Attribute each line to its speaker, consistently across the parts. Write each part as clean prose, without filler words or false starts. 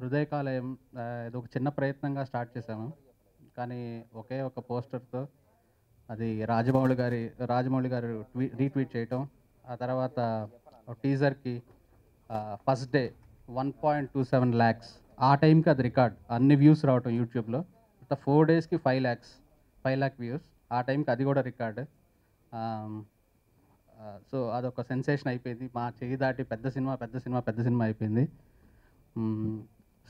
Speaker 1: హృదయకాలయం ఇది ఒక చిన్న ప్రయత్నంగా స్టార్ట్ చేశాము. కానీ ఒకే ఒక పోస్టర్‌తో అది రాజమౌళి గారు రీట్వీట్ చేయటం. ఆ తర్వాత టీజర్‌కి ఫస్ట్ డే 1.27 లాక్స్ ఆ టైంకి అది రికార్డ్. అన్ని వ్యూస్ రావటం యూట్యూబ్‌లో. 4 డేస్‌కి 5 లాక్ వ్యూస్. ఆ టైంకి అది కూడా రికార్డ్. ఆహ్, సో అదొక సెన్సేషన్ అయిపోయింది. మా చెయ్యి దాటి పెద్ద సినిమా అయిపోయింది.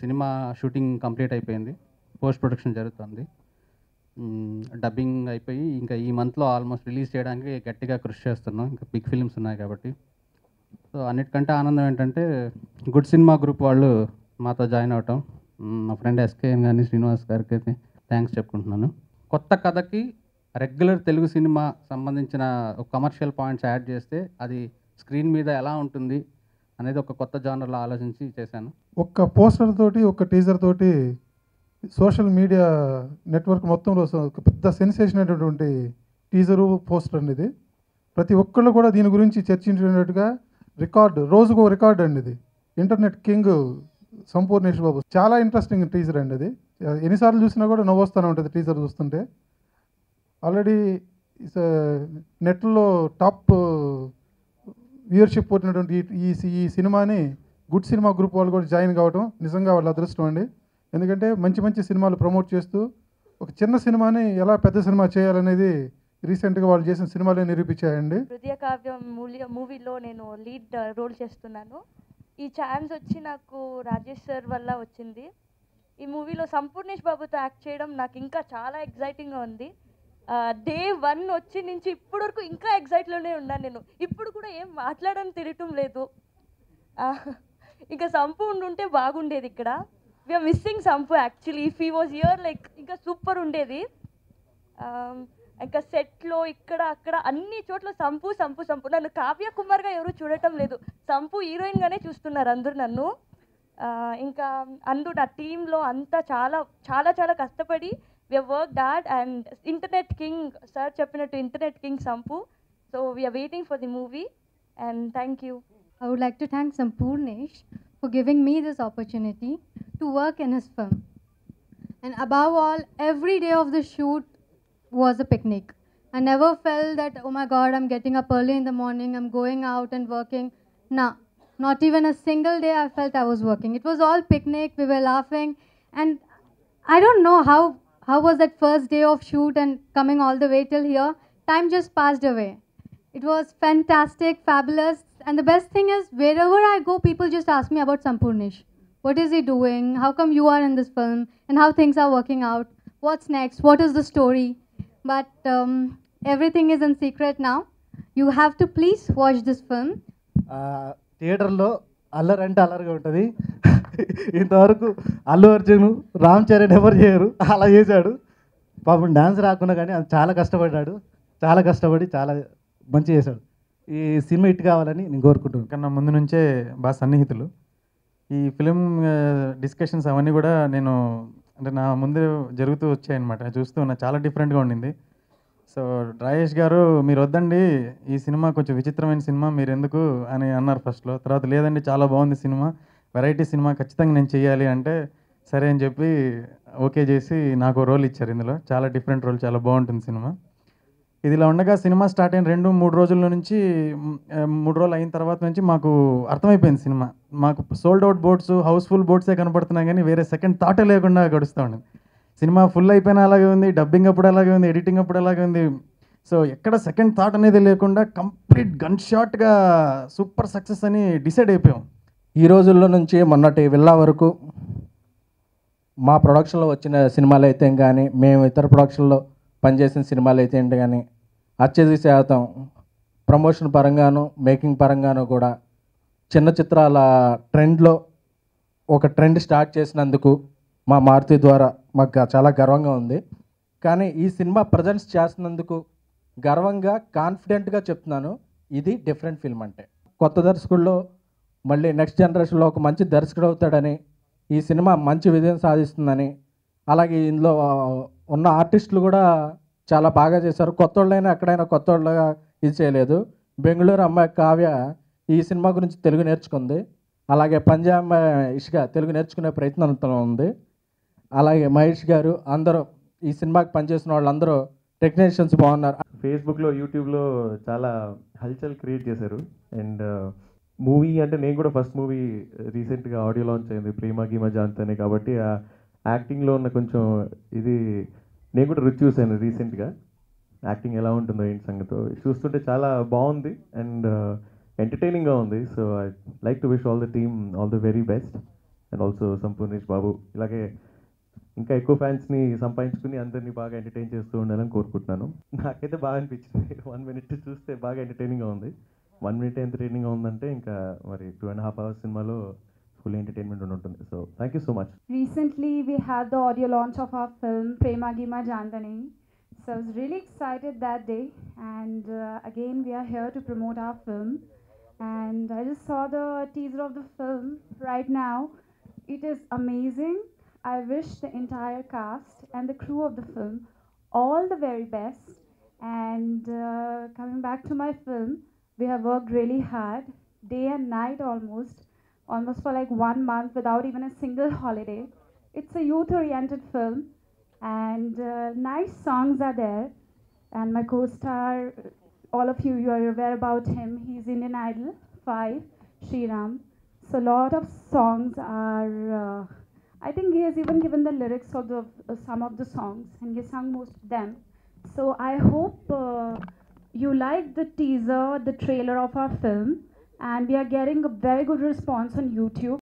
Speaker 1: సినిమా షూటింగ్ కంప్లీట్ అయిపోయింది. పోస్ట్ ప్రొడక్షన్ జరుగుతుంది. డబ్బింగ్ అయిపోయి ఇంకా ఈ మంత్లో ఆల్మోస్ట్ రిలీజ్ చేయడానికి గట్టిగా కృషి చేస్తున్నాం. ఇంకా బిగ్ ఫిల్మ్స్ ఉన్నాయి కాబట్టి. సో అన్నిటికంటే ఆనందం ఏంటంటే గుడ్ సినిమా గ్రూప్ వాళ్ళు మాతో జాయిన్ అవ్వటం. మా ఫ్రెండ్ ఎస్కేఎన్ కానీ శ్రీనివాస్ గారికి థ్యాంక్స్ చెప్పుకుంటున్నాను. కొత్త కథకి రెగ్యులర్ తెలుగు సినిమా సంబంధించిన కమర్షియల్ పాయింట్స్ యాడ్ చేస్తే అది స్క్రీన్ మీద ఎలా ఉంటుంది అనేది ఒక కొత్త జానర్లో ఆలోచించి చేశాను.
Speaker 2: ఒక్క పోస్టర్ తోటి ఒక టీజర్ తోటి సోషల్ మీడియా నెట్వర్క్ మొత్తంలో ఒక పెద్ద సెన్సేషన్ అయినటువంటి టీజరు పోస్టర్ అండి ఇది. ప్రతి ఒక్కళ్ళు కూడా దీని గురించి చర్చించినట్టుగా రోజుకో రికార్డ్ అండి ఇది. ఇంటర్నెట్ కింగ్ సంపూర్ణేష్ బాబు చాలా ఇంట్రెస్టింగ్ టీజర్ అండి అది. ఎన్నిసార్లు చూసినా కూడా నవ్వొస్తూనే ఉంటుంది టీజర్ చూస్తుంటే. ఆల్రెడీ నెట్లో టాప్ వ్యూవర్షిప్ పొందినటువంటి ఈ సినిమాని గుడ్ సినిమా గ్రూప్ వాళ్ళు కూడా జాయిన్ కావడం నిజంగా వాళ్ళ అదృష్టం అండి. ఎందుకంటే మంచి మంచి సినిమాలు ప్రమోట్ చేస్తూ ఒక చిన్న సినిమాని ఎలా పెద్ద సినిమా చేయాలనేది రీసెంట్గా వాళ్ళు చేసిన సినిమాలే నిరూపించాయండి.
Speaker 3: హృదయ కావ్యం మూవీలో నేను లీడ్ రోల్ చేస్తున్నాను. ఈ ఛాన్స్ వచ్చి నాకు రాజేష్ సార్ వల్ల వచ్చింది. ఈ మూవీలో సంపూర్ణేష్ బాబుతో యాక్ట్ చేయడం నాకు ఇంకా చాలా ఎగ్జైటింగ్గా ఉంది. డే 1 వచ్చి నుంచి ఇప్పటి వరకు ఇంకా ఎగ్జైట్లోనే ఉన్నాను నేను. ఇప్పుడు కూడా ఏం మాట్లాడడం తెలియటం లేదు. ఇంకా సంపు ఉంటే బాగుండేది ఇక్కడ. We are missing Sampu actually. If he was here like ఇంకా సూపర్ ఉండేది. ఇంకా సెట్లో ఇక్కడ అక్కడ అన్ని చోట్ల సంపు సంపు సంపు. నన్ను కావ్య కుమార్గా ఎవరు చూడటం లేదు, సంపు హీరోయిన్గానే చూస్తున్నారు అందరూ నన్ను. ఇంకా అందరూ నా టీంలో అంతా చాలా చాలా చాలా కష్టపడి we have worked hard, and internet king sir cheppinattu internet king Sampu. So we are waiting for the movie, and thank you.
Speaker 4: I would like to thank Sampurnesh for giving me this opportunity to work in his film. And above all, every day of the shoot was a picnic. I never felt that, oh my God, I'm getting up early in the morning, I'm going out and working. Nah, not even a single day I felt I was working. It was all picnic, we were laughing, and I don't know how was that first day of shoot and coming all the way till here. Time just passed away. It was fantastic, fabulous, and the best thing is wherever I go, people just ask me about Sampurnesh. What is he doing? How come you are in this film? And how things are working out? What's next? What is the story? But everything is in secret now. You have to please watch this film.
Speaker 5: థియేటర్లో అల్లరంటే అల్లరిగా ఉంటుంది. ఇంతవరకు అల్లు అర్జున్, రామ్ చరణ్ ఎవరు చేయరు, అలా చేశాడు. పాపం dance రాకుండా కానీ అది చాలా కష్టపడ్డాడు. చాలా కష్టపడి చాలా మంచి చేశాడు. ఈ సినిమా హిట్ కావాలని నేను కోరుకుంటున్నాను.
Speaker 6: కన్నా ముందు నుంచే బాగా సన్నిహితులు. ఈ ఫిలిం డిస్కషన్స్ అవన్నీ కూడా నేను అంటే నా ముందు జరుగుతూ వచ్చాయన్నమాట. చూస్తూ ఉన్నా, చాలా డిఫరెంట్గా ఉండింది. సో రాజేష్ గారు మీరు వద్దండి, ఈ సినిమా కొంచెం విచిత్రమైన సినిమా, మీరు ఎందుకు అని అన్నారు ఫస్ట్లో. తర్వాత లేదండి చాలా బాగుంది సినిమా, వెరైటీ సినిమా, ఖచ్చితంగా నేను చేయాలి అంటే సరే అని చెప్పి ఓకే చేసి నాకు రోల్ ఇచ్చారు. ఇందులో చాలా డిఫరెంట్ రోల్, చాలా బాగుంటుంది సినిమా. ఇదిలా ఉండగా సినిమా స్టార్ట్ అయిన 2-3 రోజుల నుంచి 3 రోజులు అయిన తర్వాత నుంచి మాకు అర్థమైపోయింది సినిమా. మాకు సోల్డ్ అవుట్ బోర్డ్స్, హౌస్ఫుల్ బోర్డ్సే కనపడుతున్నాయి కానీ వేరే సెకండ్ థాటే లేకుండా గడుస్తూ ఉండేది. సినిమా ఫుల్ అయిపోయినా అలాగే ఉంది, డబ్బింగ్ అప్పుడు అలాగే ఉంది, ఎడిటింగ్ అప్పుడు అలాగే ఉంది. సో ఎక్కడ సెకండ్ థాట్ అనేది లేకుండా కంప్లీట్ గన్ షాట్గా సూపర్ సక్సెస్ అని డిసైడ్ అయిపోయాం.
Speaker 7: ఈ రోజుల్లో నుంచి మొన్నటి విల్లా వరకు మా ప్రొడక్షన్లో వచ్చిన సినిమాలు అయితే కానీ, మేము ఇతర ప్రొడక్షన్లో పనిచేసిన సినిమాలు అయితే కానీ అత్యధిక శాతం ప్రమోషన్ పరంగాను, మేకింగ్ పరంగాను కూడా చిన్న చిత్రాల ట్రెండ్లో ఒక ట్రెండ్ స్టార్ట్ చేసినందుకు మా మారుతి ద్వారా మాకు చాలా గర్వంగా ఉంది. కానీ ఈ సినిమా ప్రజెంట్స్ చేస్తున్నందుకు గర్వంగా, కాన్ఫిడెంట్గా చెప్తున్నాను, ఇది డిఫరెంట్ ఫిల్మ్. అంటే కొత్త దర్శకుల్లో మళ్ళీ నెక్స్ట్ జనరేషన్లో ఒక మంచి దర్శకుడు అవుతాడని, ఈ సినిమా మంచి విజయం సాధిస్తుందని, అలాగే ఇందులో ఉన్న ఆర్టిస్టులు కూడా చాలా బాగా చేశారు. కొత్త వాళ్ళైనా ఎక్కడైనా కొత్త వాళ్ళగా ఇది చేయలేదు. బెంగళూరు అమ్మాయి కావ్య ఈ సినిమా గురించి తెలుగు నేర్చుకుంది. అలాగే పంజాబ్ ఇష్గా తెలుగు నేర్చుకునే ప్రయత్నంలో ఉంది. అలాగే మహేష్ గారు అందరూ ఈ సినిమాకి పనిచేసిన వాళ్ళందరూ టెక్నీషియన్స్ బాగున్నారు.
Speaker 8: ఫేస్బుక్లో యూట్యూబ్లో చాలా హల్చల్ క్రియేట్ చేశారు. అండ్ మూవీ అంటే నేను కూడా ఫస్ట్ మూవీ రీసెంట్గా ఆడియో లాంచ్ అయింది ప్రేమ గీమ జాంతనే, కాబట్టి ఆ యాక్టింగ్లో ఉన్న కొంచెం ఇది నేను కూడా రుచి చూశాను రీసెంట్గా. యాక్టింగ్ ఎలా ఉంటుందో ఏంటి సంగతో చూస్తుంటే చాలా బాగుంది అండ్ ఎంటర్టైనింగ్గా ఉంది. So I like to wish all the team all the very best and also Sampoornesh Babu ఇలాగే ఇంకా ఎక్కువ ఫ్యాన్స్ని సంపాదించుకుని అందరినీ బాగా ఎంటర్టైన్ చేస్తూ ఉండాలని కోరుకుంటున్నాను. నాకైతే బాగా అనిపించింది. 1 minute చూస్తే బాగా ఎంటర్టైనింగ్గా ఉంది. 1 minute ఎంటర్టైనింగ్గా ఉందంటే ఇంకా మరి 2.5 hours సినిమాలో ఫుల్ ఎంటర్టైన్మెంట్ ఉంటుంది. So thank you so much.
Speaker 9: Recently, we had the audio launch of our film Prema Gima Jantani. So I was really excited that day, and again we are here to promote our film. And I just saw the teaser of the film right now. It is amazing. I wish the entire cast and the crew of the film all the very best. And coming back to my film, we have worked really hard, day and night almost for like 1 month without even a single holiday. It's a youth-oriented film, and nice songs are there. And my co-star, all of you are aware about him. He's Indian Idol 5, Sriram. So a lot of songs are. I think he has even given the lyrics of some of the songs, and he sung most of them. So I hope you like the teaser, the trailer of our film, and we are getting a very good response on YouTube.